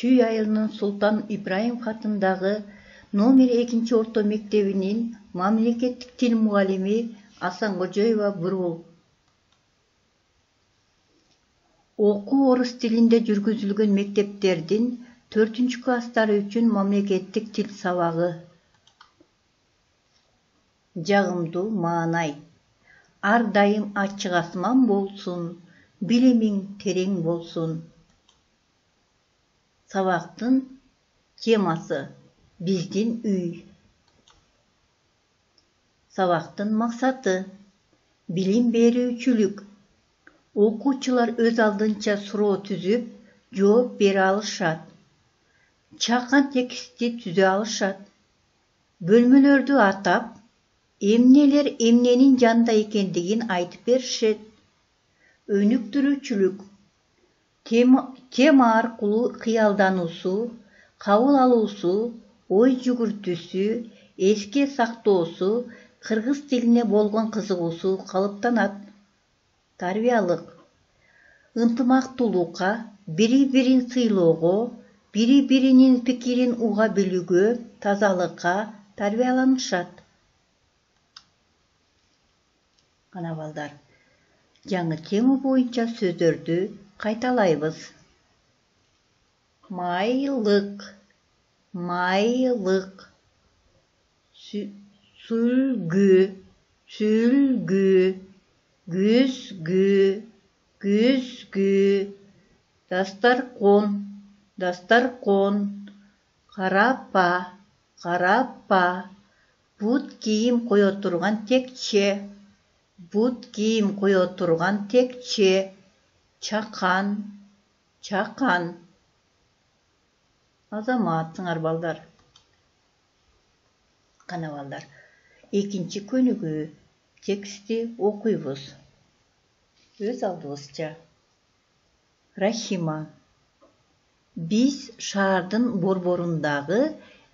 Чүй айылынын Султан Ибраимов атындагы номер 2 орто мектебинин мамлекеттик тил мугалими Асанкожоева Бурул. Окуу орус тилинде жүргүзүлгөн мектептердин 4-класстары үчүн мамлекеттик тил сабагы. Жагымдуу маанай. Ар дайым ачык асман болсун, билимиң терең болсун. Сабактын темасы биздин үй. Сабактын максаты билим берүүчүлүк. Окуучулар өз алдынча суроо түзүп, жооп бере алышат. Чакан текстти түзө алышат. Бөлмөлөрдү атап, эмнелер эмненин жанында экендигин айтып беришет. Өнүктүрүүчүлүк. Тема аркылуу кыялдануусу, кабыл алуусу, ой жүгүртүүсү, эске сактоосу, кыргыз тилине болгон кызыгуусу калыптанат. Тарбиялык. Ынтымактуулукка, бири-бирин сыйлоого, бири-биринин пикирин уга билүүгө, тазалыкка тарбияланышат. Кана балдар, жаңы тема боюнча сөздөрдү кайталайбыз. Майлык, майлык. Сүлгү, сүлгү. Күзгү, күзгү. Дастаркон, дастаркон. Карапа, карапа. Бут кийим кое турган текче. Бут кийим кое турган текче. Чакан, чакан. Азаматсыңар балдар. Кана балдар. Экинчи көнүгүү. Текстти окуйбуз. Өз алдыбызча. Рахима. Биз шаардын борборундагы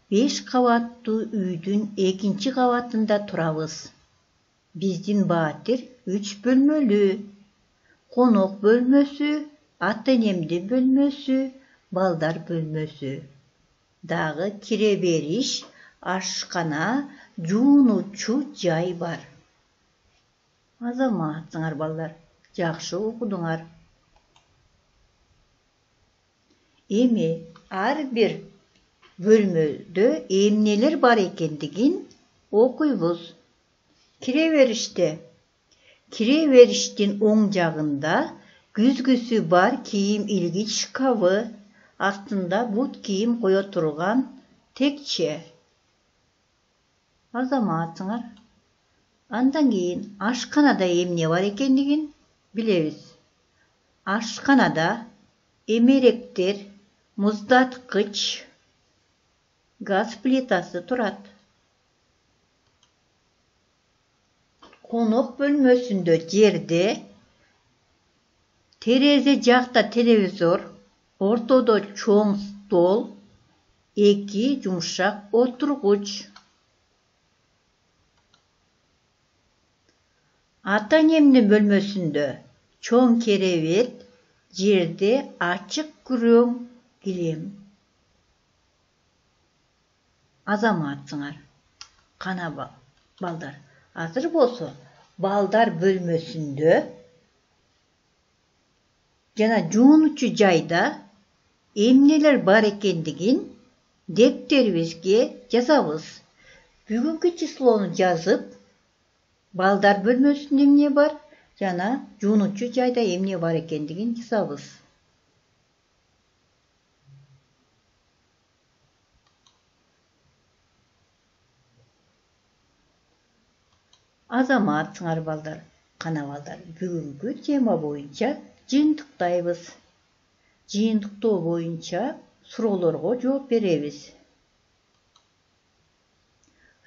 5 кабаттуу үйдүн 2 кабатында турабыз. Биздин баатир 3 бөлмөлүү. Конок бөлмөсү, ата-энемдин бөлмөсү, балдар бөлмөсү. Дагы кире бериш, ашкана, жуунуучу жай бар. Азаматсыңар балдар, жакшы окудуңар. Эми ар бир бөлмөдө эмнелер бар экендигин окуйбуз. Кире-бериштин оң жагында күзгүсү бар кийим илгич шкафы, астында бут кийим кое турган текче. Азаматсыңар. Андан кийин ашканада эмне бар экендигин билебиз. Ашканада эмеректер, муздаткыч, газ плитасы турат. Конок бөлмөсүндө жерде терезе жакта телевизор, ортодо чоң стол, 2 жумшак отургуч. Ата-энемдин бөлмөсүндө чоң керебет, жерде ачык күрөң килем. Азаматсыңар. Кана балдар. Азыр болсо балдар бөлмөсүндө жана жуунуучу жайда эмнелер бар экендигин дептерибизге жазабыз. Бүгүнкү числону жазып, балдар бөлмөсүндө эмне бар жана жуунуучу жайда эмне бар экендигин жазабыз. Азаматсыңар балдар. Кана балдар, бүгүнкү тема боюнча жыйынтыктайбыз. Жыйынтыктоо боюнча суроолорго жооп беребиз.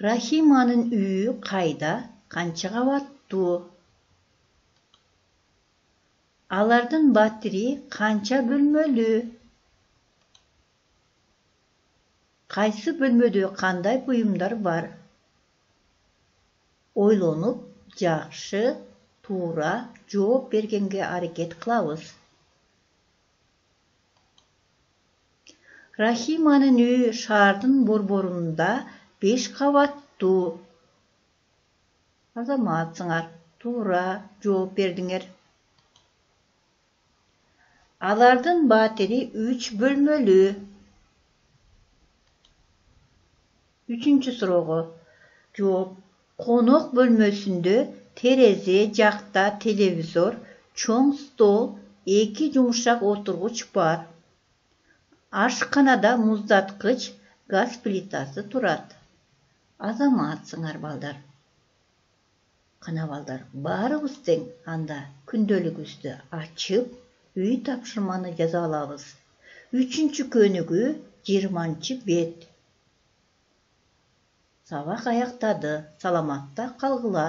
Рахиманын үйү кайда, канча кабаттуу? Алардын батири канча бөлмөлүү? Кайсы бөлмөдө кандай буюмдар бар? Ойлонуп, жакшы, туура жооп бергенге аракет кылабыз. Рахиманын үйү шаардын борборунда 5 кабаттуу. Азаматсыңар, туура жооп бердиңер. Алардын батири 3 бөлмөлүү. Үчүнчү суроого жооп. Конок бөлмөсүндө терезе жакта телевизор, чоң стол, 2 жумшак отургуч бар. Ашканада муздаткыч, газ плитасы турат. Азаматсыңар балдар. Кана балдар, баарыбыз тең анда күндөлүгүбүздү ачып, үй тапшырманы жаза алабыз. 3-чү көнүгүү 20-чы бет. Сабак аяктады, саламатта калгыла.